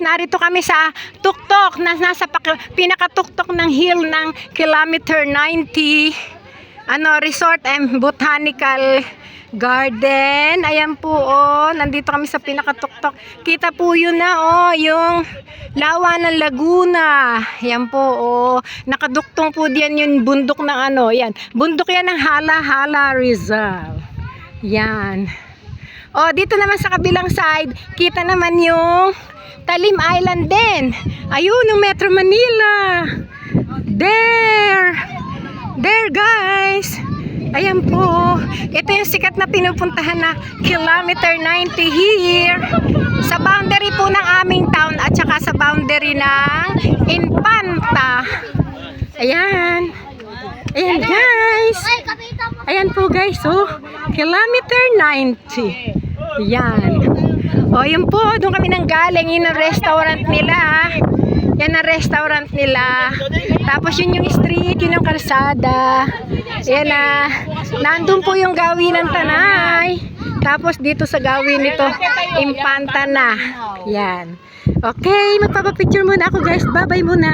Narito kami sa tuktok, nasa pinakatuktok ng hill ng kilometer 90, resort and botanical garden. Ayan po, nandito kami sa pinakatuktok. Kita po yun na, yung lawa ng Laguna. Ayan po, nakaduktong po diyan yung bundok ng yan. Bundok yan ng Hala-Hala, Rizal. Yan. Dito naman sa kabilang side, kita naman yung Talim Island din. Ayun, yung Metro Manila. There guys. Ayan po. Ito yung sikat na pinupuntahan na kilometer 90 here. Sa boundary po ng aming town at saka sa boundary ng Infanta. Ayan. Ayan guys. Ayan po guys, kilometer 90. Ayan. Yun po, doon kami nang galing. Yun ang restaurant nila. Yan ang restaurant nila. Tapos yun yung street, yun yung kalsada. Ayan na. Nandun po yung gawin ng Tanay. Tapos dito sa gawin nito, Infanta na. Yan. Okay, magpapapicture muna ako guys. Bye-bye muna.